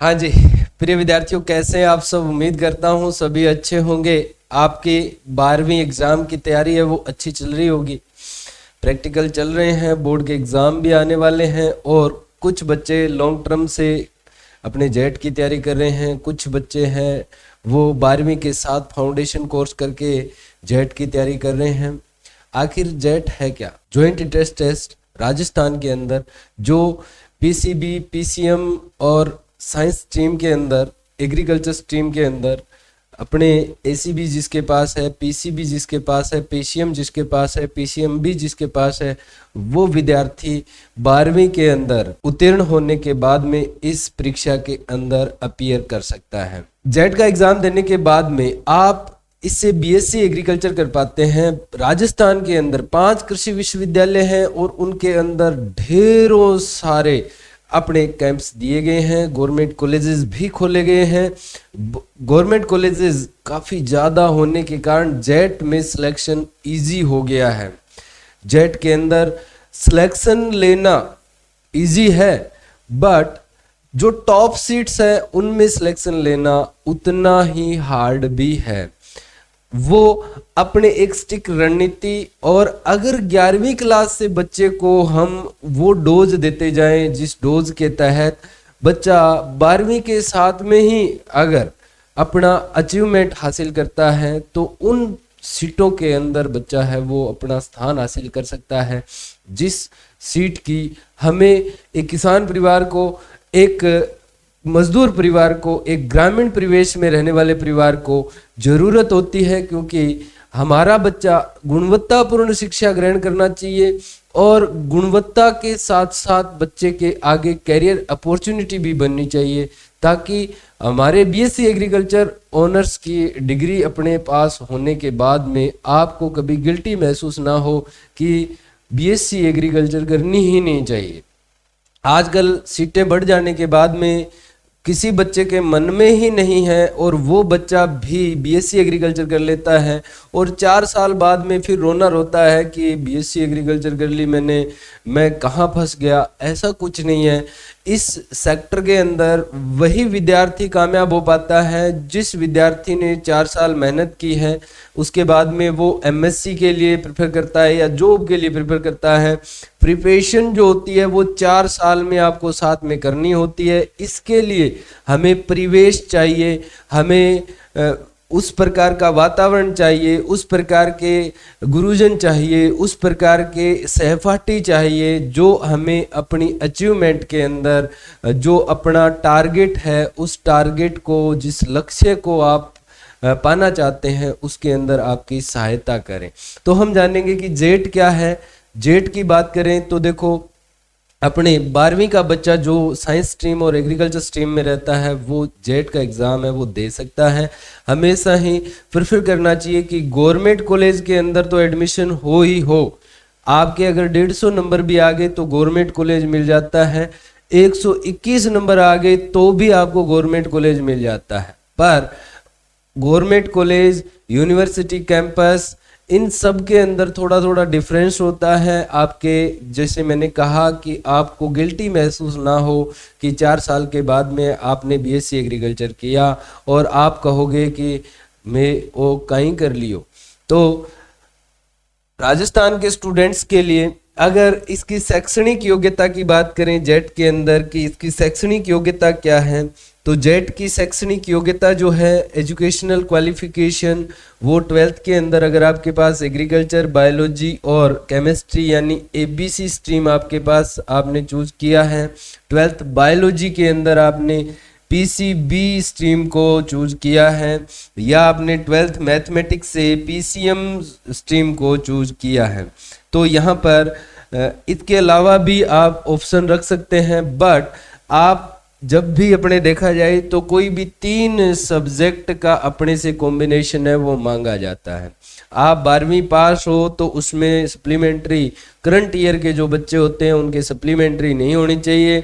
हाँ जी, प्रिय विद्यार्थियों, कैसे हैं आप सब। उम्मीद करता हूँ सभी अच्छे होंगे। आपकी 12वीं एग्ज़ाम की तैयारी है वो अच्छी चल रही होगी। प्रैक्टिकल चल रहे हैं, बोर्ड के एग्ज़ाम भी आने वाले हैं और कुछ बच्चे लॉन्ग टर्म से अपने जेट की तैयारी कर रहे हैं। कुछ बच्चे हैं वो 12वीं के साथ फाउंडेशन कोर्स करके जेट की तैयारी कर रहे हैं। आखिर जेट है क्या? जॉइंट इंट्रेंस टेस्ट राजस्थान के अंदर जो पीसीबी, पीसीएम और साइंस स्ट्रीम के अंदर, एग्रीकल्चर स्ट्रीम के अंदर अपने एसीबी जिसके पास है, पीसीबी जिसके पास है, पीसीएम जिसके पास है, पीसीएमबी जिसके पास है, वो विद्यार्थी 12वीं के अंदर उत्तीर्ण होने के बाद में इस परीक्षा के अंदर अपीयर कर सकता है। जेट का एग्जाम देने के बाद में आप इससे बीएससी एग्रीकल्चर कर पाते हैं। राजस्थान के अंदर 5 कृषि विश्वविद्यालय हैं और उनके अंदर ढेरों सारे अपने कैंप्स दिए गए हैं। गवर्नमेंट कॉलेजेस भी खोले गए हैं। गवर्नमेंट कॉलेजेस काफ़ी ज़्यादा होने के कारण जेट में सिलेक्शन इजी हो गया है। जेट के अंदर सिलेक्शन लेना इजी है, बट जो टॉप सीट्स है उनमें सिलेक्शन लेना उतना ही हार्ड भी है। वो अपने एक स्टिक रणनीति, और अगर 11वीं क्लास से बच्चे को हम वो डोज देते जाएं जिस डोज के तहत बच्चा 12वीं के साथ में ही अगर अपना अचीवमेंट हासिल करता है तो उन सीटों के अंदर बच्चा है वो अपना स्थान हासिल कर सकता है। जिस सीट की हमें एक किसान परिवार को, एक मजदूर परिवार को, एक ग्रामीण परिवेश में रहने वाले परिवार को जरूरत होती है, क्योंकि हमारा बच्चा गुणवत्तापूर्ण शिक्षा ग्रहण करना चाहिए और गुणवत्ता के साथ साथ बच्चे के आगे कैरियर अपॉर्चुनिटी भी बननी चाहिए, ताकि हमारे बीएससी एग्रीकल्चर ऑनर्स की डिग्री अपने पास होने के बाद में आपको कभी गिल्टी महसूस ना हो कि बीएससी एग्रीकल्चर करनी ही नहीं चाहिए। आजकल सीटें बढ़ जाने के बाद में किसी बच्चे के मन में ही नहीं है और वो बच्चा भी बीएससी एग्रीकल्चर कर लेता है और 4 साल बाद में फिर रोना रोता है कि बीएससी एग्रीकल्चर कर ली मैंने, मैं कहाँ फंस गया। ऐसा कुछ नहीं है। इस सेक्टर के अंदर वही विद्यार्थी कामयाब हो पाता है जिस विद्यार्थी ने 4 साल मेहनत की है, उसके बाद में वो एमएससी के लिए प्रिपेयर करता है या जॉब के लिए प्रिपेयर करता है। प्रिपरेशन जो होती है वो 4 साल में आपको साथ में करनी होती है। इसके लिए हमें परिवेश चाहिए, हमें उस प्रकार का वातावरण चाहिए, उस प्रकार के गुरुजन चाहिए, उस प्रकार के सहपाठी चाहिए जो हमें अपनी अचीवमेंट के अंदर जो अपना टारगेट है, उस टारगेट को, जिस लक्ष्य को आप पाना चाहते हैं उसके अंदर आपकी सहायता करें। तो हम जानेंगे कि जेट क्या है। जेट की बात करें तो देखो, अपने 12वीं का बच्चा जो साइंस स्ट्रीम और एग्रीकल्चर स्ट्रीम में रहता है वो जेट का एग्ज़ाम है वो दे सकता है। हमेशा ही प्रेफर करना चाहिए कि गवर्नमेंट कॉलेज के अंदर तो एडमिशन हो ही हो। आपके अगर 150 नंबर भी आ गए तो गवर्नमेंट कॉलेज मिल जाता है, 121 नंबर आ गए तो भी आपको गवर्नमेंट कॉलेज मिल जाता है। पर गवर्नमेंट कॉलेज, यूनिवर्सिटी कैंपस, इन सब के अंदर थोड़ा थोड़ा डिफरेंस होता है। आपके, जैसे मैंने कहा कि आपको गिल्टी महसूस ना हो कि 4 साल के बाद में आपने बीएससी एग्रीकल्चर किया और आप कहोगे कि मैं वो कहीं कर लियो। तो राजस्थान के स्टूडेंट्स के लिए अगर इसकी शैक्षणिक योग्यता की बात करें जेट के अंदर कि इसकी शैक्षणिक योग्यता क्या है, तो जेट की शैक्षणिक योग्यता जो है, एजुकेशनल क्वालिफिकेशन, वो 12th के अंदर अगर आपके पास एग्रीकल्चर, बायोलॉजी और केमिस्ट्री यानी एबीसी स्ट्रीम आपके पास आपने चूज किया है, 12th बायोलॉजी के अंदर आपने पीसीबी स्ट्रीम को चूज किया है, या आपने 12th मैथमेटिक्स से पीसीएम स्ट्रीम को चूज किया है, तो यहाँ पर इसके अलावा भी आप ऑप्शन रख सकते हैं। बट आप जब भी अपने देखा जाए तो कोई भी 3 सब्जेक्ट का अपने से कॉम्बिनेशन है वो मांगा जाता है। आप 12वीं पास हो तो उसमें सप्लीमेंट्री, करंट ईयर के जो बच्चे होते हैं उनके सप्लीमेंट्री नहीं होनी चाहिए।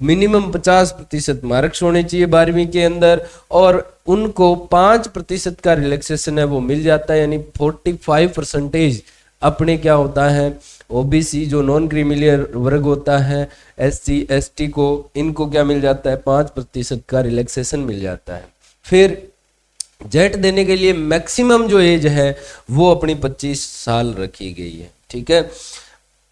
मिनिमम 50% मार्क्स होने चाहिए 12वीं के अंदर, और उनको 5% का रिलैक्सेशन है वो मिल जाता है, यानी 45% अपने क्या होता है ओबीसी जो नॉन क्रीमिलियर वर्ग होता है, एससी एसटी को, इनको क्या मिल जाता है, 5% का रिलैक्सेशन मिल जाता है। फिर जेट देने के लिए मैक्सिमम जो एज है वो अपनी 25 साल रखी गई है, ठीक है।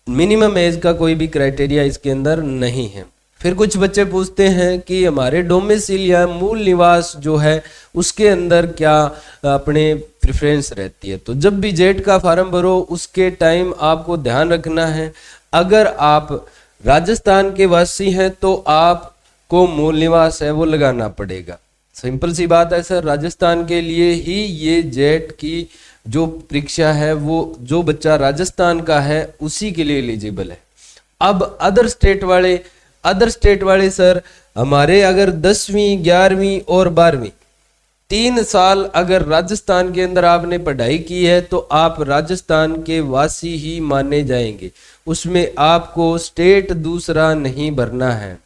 मिनिमम एज का कोई भी क्राइटेरिया इसके अंदर नहीं है। फिर कुछ बच्चे पूछते हैं कि हमारे डोमिसाइल या मूल निवास जो है उसके अंदर क्या अपने प्रेफरेंस रहती है। तो जब भी जेट का फॉर्म भरो उसके टाइम आपको ध्यान रखना है, अगर आप राजस्थान के वासी हैं तो आपको मूल निवास है वो लगाना पड़ेगा। सिंपल सी बात है सर, राजस्थान के लिए ही ये जेट की जो परीक्षा है वो जो बच्चा राजस्थान का है उसी के लिए एलिजिबल है। अब अदर स्टेट वाले सर, हमारे अगर 10वीं 11वीं और 12वीं 3 साल अगर राजस्थान के अंदर आपने पढ़ाई की है तो आप राजस्थान के वासी ही माने जाएंगे। उसमें आपको स्टेट दूसरा नहीं भरना है।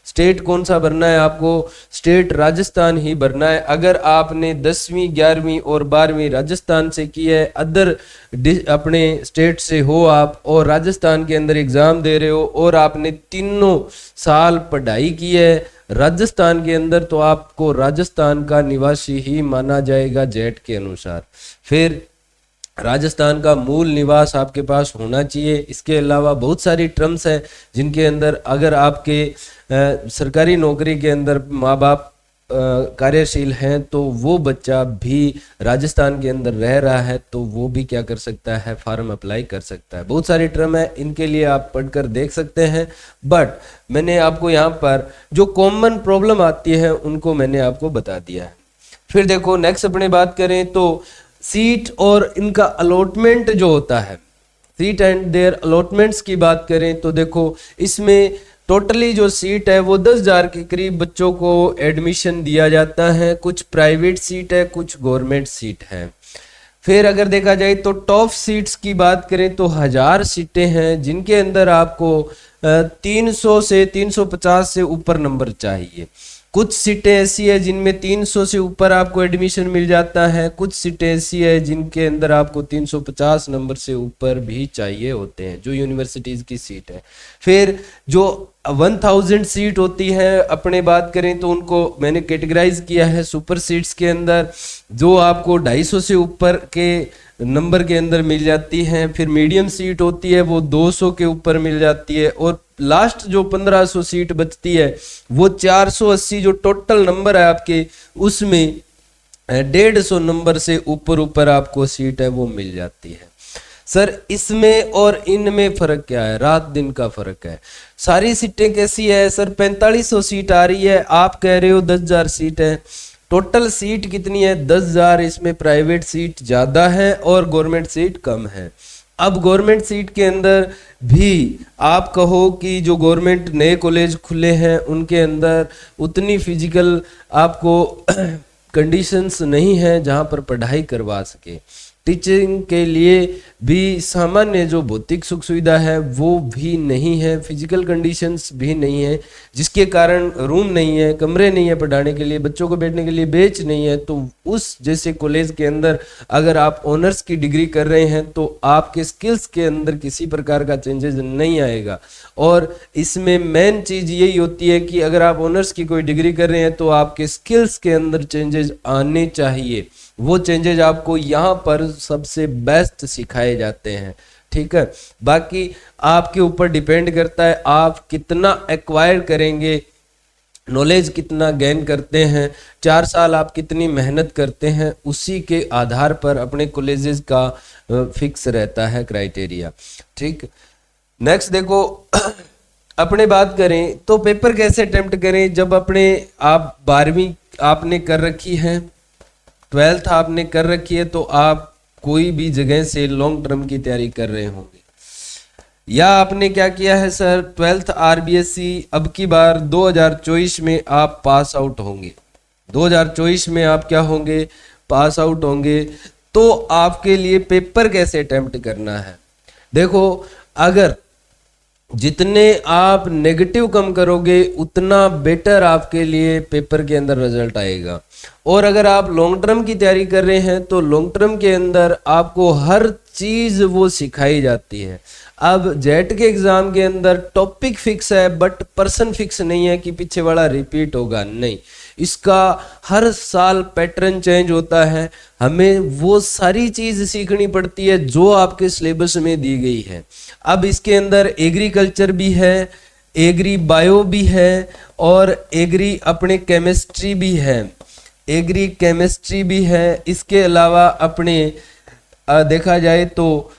स्टेट कौन सा भरना है आपको, स्टेट राजस्थान ही भरना है। अगर आपने 10वीं 11वीं और 12वीं राजस्थान से की है, अदर अपने स्टेट से हो आप और राजस्थान के अंदर एग्जाम दे रहे हो और आपने 3 साल पढ़ाई की है राजस्थान के अंदर, तो आपको राजस्थान का निवासी ही माना जाएगा जेट के अनुसार। फिर राजस्थान का मूल निवास आपके पास होना चाहिए। इसके अलावा बहुत सारी टर्म्स हैं जिनके अंदर अगर आपके सरकारी नौकरी के अंदर माँ बाप कार्यशील हैं तो वो बच्चा भी राजस्थान के अंदर रह रहा है तो वो भी क्या कर सकता है, फॉर्म अप्लाई कर सकता है। बहुत सारी टर्म है, इनके लिए आप पढ़कर देख सकते हैं, बट मैंने आपको यहाँ पर जो कॉमन प्रॉब्लम आती है उनको मैंने आपको बता दिया है। फिर देखो नेक्स्ट अपने बात करें तो सीट और इनका अलॉटमेंट जो होता है, सीट एंड देयर अलॉटमेंट्स की बात करें तो देखो इसमें टोटली जो सीट है वो 10,000 के करीब बच्चों को एडमिशन दिया जाता है। कुछ प्राइवेट सीट है, कुछ गवर्नमेंट सीट है। फिर अगर देखा जाए तो टॉप सीट्स की बात करें तो 1000 सीटें हैं जिनके अंदर आपको 300 से 350 से ऊपर नंबर चाहिए। कुछ सीटें ऐसी है जिनमें 300 से ऊपर आपको एडमिशन मिल जाता है, कुछ सीटें ऐसी है जिनके अंदर आपको 350 नंबर से ऊपर भी चाहिए होते हैं, जो यूनिवर्सिटीज की सीट है। फिर जो 1000 सीट होती है अपने बात करें तो उनको मैंने कैटेगराइज किया है सुपर सीट्स के अंदर, जो आपको 250 से ऊपर के नंबर के अंदर मिल जाती हैं। फिर मीडियम सीट होती है वो 200 के ऊपर मिल जाती है, और लास्ट जो 1500 सीट बचती है वो 480 जो टोटल नंबर है आपके उसमें 150 नंबर से ऊपर आपको सीट है वो मिल जाती है। सर इसमें और इनमें फर्क क्या है, रात दिन का फर्क है। सारी सीटें कैसी है सर, 4500 सीट आ रही है, आप कह रहे हो 10,000 सीट है। टोटल सीट कितनी है 10,000, इसमें प्राइवेट सीट ज्यादा है और गवर्नमेंट सीट कम है। अब गवर्नमेंट सीट के अंदर भी आप कहो कि जो गवर्नमेंट नए कॉलेज खुले हैं उनके अंदर उतनी फिजिकल आपको कंडीशंस नहीं है जहां पर पढ़ाई करवा सके। टीचिंग के लिए भी सामान्य जो भौतिक सुख सुविधा है वो भी नहीं है, फिजिकल कंडीशंस भी नहीं है, जिसके कारण रूम नहीं है, कमरे नहीं है पढ़ाने के लिए, बच्चों को बैठने के लिए बेंच नहीं है। तो उस जैसे कॉलेज के अंदर अगर आप ऑनर्स की डिग्री कर रहे हैं तो आपके स्किल्स के अंदर किसी प्रकार का चेंजेस नहीं आएगा। और इसमें मेन चीज यही होती है कि अगर आप ऑनर्स की कोई डिग्री कर रहे हैं तो आपके स्किल्स के अंदर चेंजेस आने चाहिए। वो चेंजेस आपको यहाँ पर सबसे बेस्ट सिखाए जाते हैं, ठीक है। बाकी आपके ऊपर डिपेंड करता है आप कितना एक्वायर करेंगे, नॉलेज कितना गेन करते हैं, 4 साल आप कितनी मेहनत करते हैं, उसी के आधार पर अपने कॉलेजेस का फिक्स रहता है क्राइटेरिया, ठीक। नेक्स्ट देखो अपने बात करें तो पेपर कैसे अटेम्प्ट करें जब अपने आप 12वीं आपने कर रखी है, 12th आपने कर रखी है, तो आप कोई भी जगह से लॉन्ग टर्म की तैयारी कर रहे होंगे, या आपने क्या किया है सर 12th RBSc अब की बार 2024 में आप पास आउट होंगे, 2024 में आप क्या होंगे, पास आउट होंगे। तो आपके लिए पेपर कैसे अटेम्प्ट करना है, देखो अगर जितने आप नेगेटिव कम करोगे उतना बेटर आपके लिए पेपर के अंदर रिजल्ट आएगा। और अगर आप लॉन्ग टर्म की तैयारी कर रहे हैं तो लॉन्ग टर्म के अंदर आपको हर चीज वो सिखाई जाती है। अब जेट के एग्जाम के अंदर टॉपिक फिक्स है बट पर्सन फिक्स नहीं है कि पीछे वाला रिपीट होगा, नहीं, इसका हर साल पैटर्न चेंज होता है। हमें वो सारी चीज सीखनी पड़ती है जो आपके सिलेबस में दी गई है। अब इसके अंदर एग्रीकल्चर भी है, एग्री बायो भी है और एग्री अपने केमिस्ट्री भी है, एग्री केमिस्ट्री भी है। इसके अलावा अपने देखा जाए तो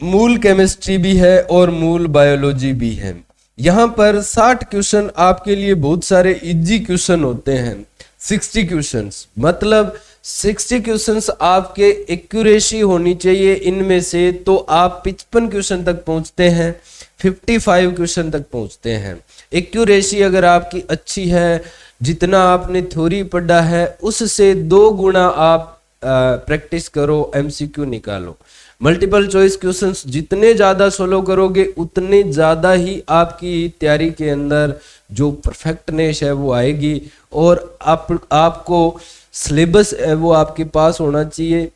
मूल केमिस्ट्री भी है और मूल बायोलॉजी भी है। यहाँ पर 60 क्वेश्चन आपके लिए बहुत सारे इजी क्वेश्चन होते हैं। 60 क्वेश्चंस मतलब 60 क्वेश्चंस आपके एक्यूरेसी होनी चाहिए इनमें से, तो आप 55 क्वेश्चन तक पहुंचते हैं, 55 क्वेश्चन तक पहुंचते हैं। एक्यूरेसी अगर आपकी अच्छी है, जितना आपने थ्योरी पढ़ा है उससे 2 गुना आप प्रैक्टिस करो, एमसीक्यू निकालो। मल्टीपल चॉइस क्वेश्चंस जितने ज्यादा सोल्व करोगे उतने ज्यादा ही आपकी तैयारी के अंदर जो परफेक्टनेस है वो आएगी और आपको सिलेबस है वो आपके पास होना चाहिए।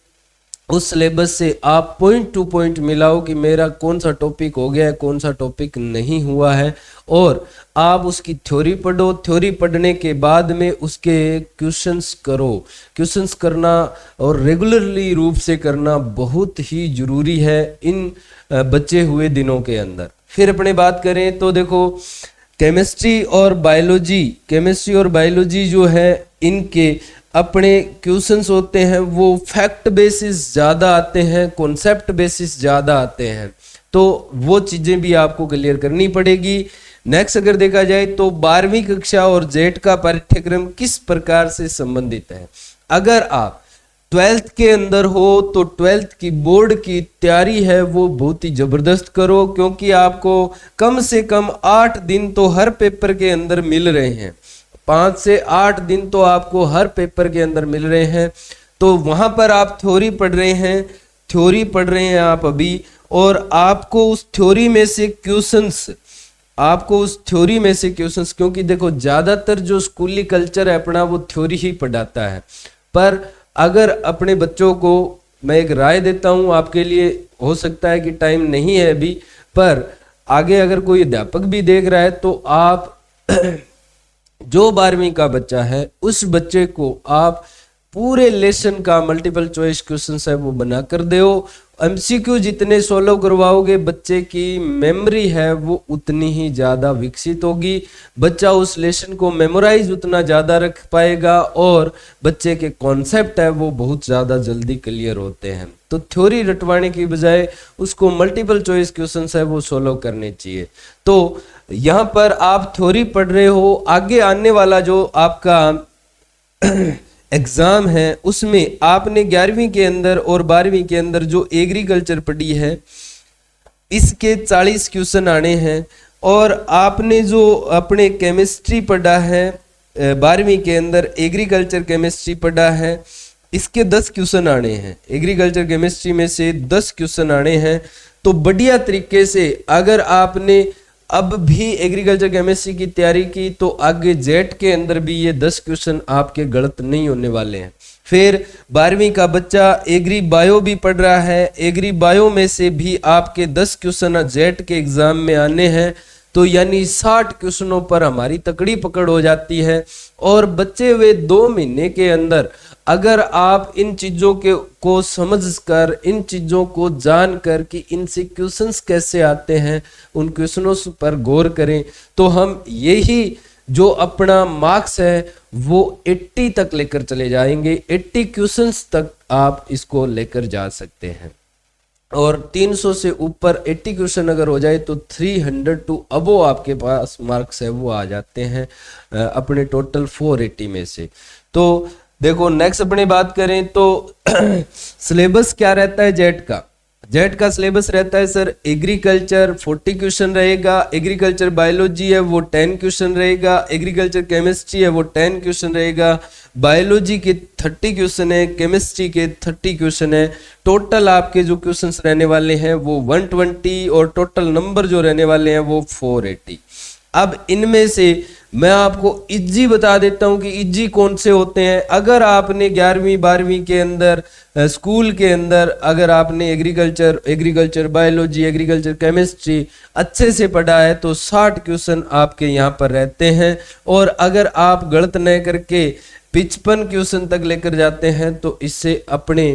उस सिलेबस से आप पॉइंट टू पॉइंट मिलाओ कि मेरा कौन सा टॉपिक हो गया है, कौन सा टॉपिक नहीं हुआ है, और आप उसकी थ्योरी पढ़ो। थ्योरी पढ़ने के बाद में उसके क्वेश्चंस करो। क्वेश्चंस करना और रेगुलरली रूप से करना बहुत ही जरूरी है इन बचे हुए दिनों के अंदर। फिर अपने बात करें तो देखो केमिस्ट्री और बायोलॉजी जो है इनके अपने क्वेश्चंस होते हैं वो फैक्ट बेसिस ज़्यादा आते हैं, कॉन्सेप्ट बेसिस ज़्यादा आते हैं, तो वो चीज़ें भी आपको क्लियर करनी पड़ेगी। नेक्स्ट अगर देखा जाए तो 12वीं कक्षा और जेट का पाठ्यक्रम किस प्रकार से संबंधित है। अगर आप 12th के अंदर हो तो 12th की बोर्ड की तैयारी है वो बहुत ही ज़बरदस्त करो, क्योंकि आपको कम से कम 8 दिन तो हर पेपर के अंदर मिल रहे हैं। 5 से 8 दिन तो आपको हर पेपर के अंदर मिल रहे हैं, तो वहां पर आप थ्योरी पढ़ रहे हैं आप अभी, और आपको उस थ्योरी में से क्वेश्चंस क्योंकि देखो ज्यादातर जो स्कूली कल्चर है अपना वो थ्योरी ही पढ़ाता है। पर अगर अपने बच्चों को मैं एक राय देता हूं, आपके लिए हो सकता है कि टाइम नहीं है अभी, पर आगे अगर कोई अध्यापक भी देख रहा है तो आप जो 12वीं का बच्चा है उस बच्चे को आप पूरे लेसन का मल्टीपल चॉइस क्वेश्चन है वो बना कर दो। एमसीक्यू जितने सोल्व करवाओगे बच्चे की मेमोरी है वो उतनी ही ज्यादा विकसित होगी, बच्चा उस लेसन को मेमोराइज उतना ज्यादा रख पाएगा और बच्चे के कॉन्सेप्ट है वो बहुत ज्यादा जल्दी क्लियर होते हैं। तो थ्योरी रटवाने की बजाय उसको मल्टीपल चॉइस क्वेश्चन है वो सोल्व करने चाहिए। तो यहाँ पर आप थ्योरी पढ़ रहे हो, आगे आने वाला जो आपका एग्जाम है उसमें आपने 11वीं के अंदर और 12वीं के अंदर जो एग्रीकल्चर पढ़ी है इसके 40 क्वेश्चन आने हैं, और आपने जो अपने केमिस्ट्री पढ़ा है 12वीं के अंदर एग्रीकल्चर केमिस्ट्री पढ़ा है इसके 10 क्वेश्चन आने हैं। एग्रीकल्चर केमिस्ट्री में से 10 क्वेश्चन आने हैं। तो बढ़िया तरीके से अगर आपने अब भी एग्रीकल्चर केमिस्ट्री की तैयारी की तो आगे जेट के अंदर भी ये 10 क्वेश्चन आपके गलत नहीं होने वाले हैं। फिर 12वीं का बच्चा एग्री बायो भी पढ़ रहा है, एग्री बायो में से भी आपके 10 क्वेश्चन जेट के एग्जाम में आने हैं, तो यानी 60 क्वेश्चनों पर हमारी तकड़ी पकड़ हो जाती है। और बचे हुए 2 महीने के अंदर अगर आप इन चीजों को समझकर, इन चीजों को जानकर कि इनसे क्वेश्चंस कैसे आते हैं, उन क्वेश्चनों पर गौर करें, तो हम यही जो अपना मार्क्स है वो 80 तक लेकर चले जाएंगे। 80 क्वेश्चंस तक आप इसको लेकर जा सकते हैं, और 300 से ऊपर 80 क्वेश्चन अगर हो जाए तो 300 टू अबो आपके पास मार्क्स है वो आ जाते हैं अपने टोटल 480 में से। तो देखो नेक्स्ट अपने बात करें तो सिलेबस क्या रहता है जेट का। जेट का सिलेबस रहता है सर एग्रीकल्चर 40 क्वेश्चन रहेगा, एग्रीकल्चर बायोलॉजी है वो 10 क्वेश्चन रहेगा, एग्रीकल्चर केमिस्ट्री है वो 10 क्वेश्चन रहेगा, बायोलॉजी के 30 क्वेश्चन है, केमिस्ट्री के 30 क्वेश्चन है। टोटल आपके जो क्वेश्चंस रहने वाले हैं वो 120 और टोटल नंबर जो रहने वाले हैं वो 480। अब इनमें से मैं आपको इजी बता देता हूं कि इजी कौन से होते हैं। अगर आपने 11वीं 12वीं के अंदर स्कूल के अंदर अगर आपने एग्रीकल्चर बायोलॉजी, एग्रीकल्चर केमिस्ट्री अच्छे से पढ़ा है तो 60 क्वेश्चन आपके यहाँ पर रहते हैं। और अगर आप गलत न करके 55 क्वेश्चन तक लेकर जाते हैं तो इससे अपने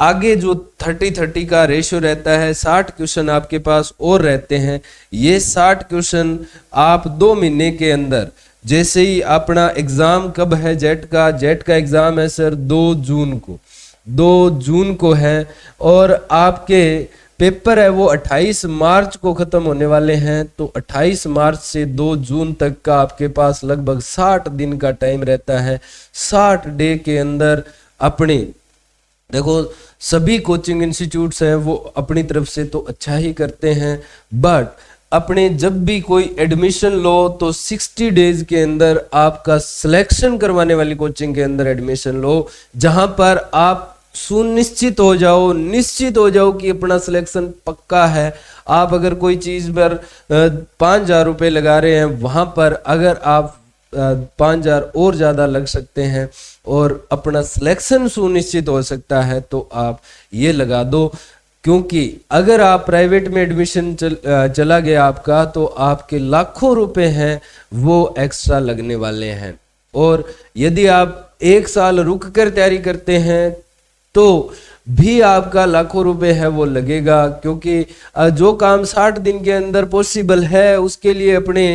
आगे जो 30-30 का रेशियो रहता है, 60 क्वेश्चन आपके पास और रहते हैं। ये 60 क्वेश्चन आप 2 महीने के अंदर, जैसे ही अपना एग्जाम कब है जेट का एग्जाम है सर 2 जून को है, और आपके पेपर है वो 28 मार्च को खत्म होने वाले हैं। तो 28 मार्च से 2 जून तक का आपके पास लगभग 60 दिन का टाइम रहता है। 60 डे के अंदर अपने देखो सभी कोचिंग इंस्टीट्यूट्स हैं वो अपनी तरफ से तो अच्छा ही करते हैं, बट अपने जब भी कोई एडमिशन लो तो 60 डेज के अंदर आपका सिलेक्शन करवाने वाली कोचिंग के अंदर एडमिशन लो, जहां पर आप सुनिश्चित हो जाओ, निश्चित हो जाओ कि अपना सिलेक्शन पक्का है। आप अगर कोई चीज पर 5,000 रुपये लगा रहे हैं, वहां पर अगर आप 5,000 और ज्यादा लग सकते हैं और अपना सिलेक्शन सुनिश्चित हो सकता है तो आप ये लगा दो। क्योंकि अगर आप प्राइवेट में एडमिशन चला गया आपका तो आपके लाखों रुपए हैं वो एक्स्ट्रा लगने वाले हैं। और यदि आप 1 साल रुक कर तैयारी करते हैं तो भी आपका लाखों रुपए है वो लगेगा, क्योंकि जो काम 60 दिन के अंदर पॉसिबल है उसके लिए अपने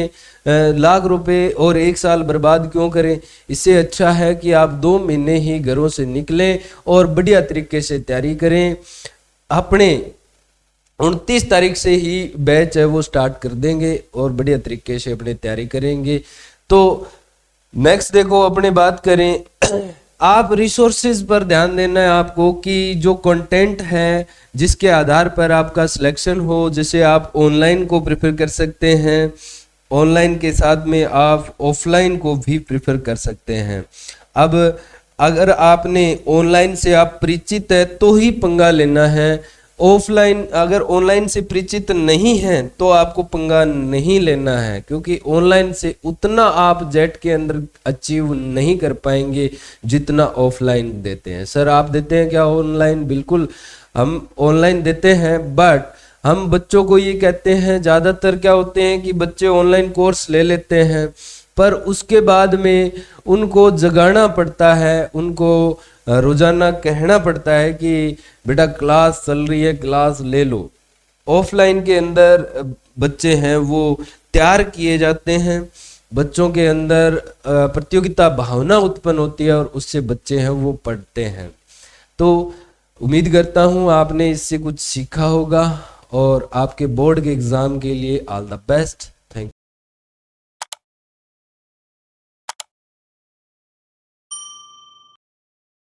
लाख रुपए और 1 साल बर्बाद क्यों करें। इससे अच्छा है कि आप 2 महीने ही घरों से निकलें और बढ़िया तरीके से तैयारी करें। अपने 29 तारीख से ही बैच है वो स्टार्ट कर देंगे और बढ़िया तरीके से अपनी तैयारी करेंगे। तो नेक्स्ट देखो अपने बात करें, आप रिसोर्सेज पर ध्यान देना है आपको कि जो कंटेंट है जिसके आधार पर आपका सिलेक्शन हो। जैसे आप ऑनलाइन को प्रेफर कर सकते हैं, ऑनलाइन के साथ में आप ऑफलाइन को भी प्रेफर कर सकते हैं। अब अगर आपने ऑनलाइन से आप परिचित है तो ही पंगा लेना है, ऑफलाइन अगर ऑनलाइन से परिचित नहीं है तो आपको पंगा नहीं लेना है, क्योंकि ऑनलाइन से उतना आप जेट के अंदर अचीव नहीं कर पाएंगे जितना ऑफलाइन देते हैं। सर आप देते हैं क्या ऑनलाइन? बिल्कुल हम ऑनलाइन देते हैं, बट हम बच्चों को ये कहते हैं, ज़्यादातर क्या होते हैं कि बच्चे ऑनलाइन कोर्स ले लेते हैं पर उसके बाद में उनको जगाना पड़ता है, उनको रोजाना कहना पड़ता है कि बेटा क्लास चल रही है, क्लास ले लो। ऑफलाइन के अंदर बच्चे हैं वो तैयार किए जाते हैं, बच्चों के अंदर प्रतियोगिता भावना उत्पन्न होती है और उससे बच्चे हैं वो पढ़ते हैं। तो उम्मीद करता हूँ आपने इससे कुछ सीखा होगा और आपके बोर्ड के एग्जाम के लिए ऑल द बेस्ट।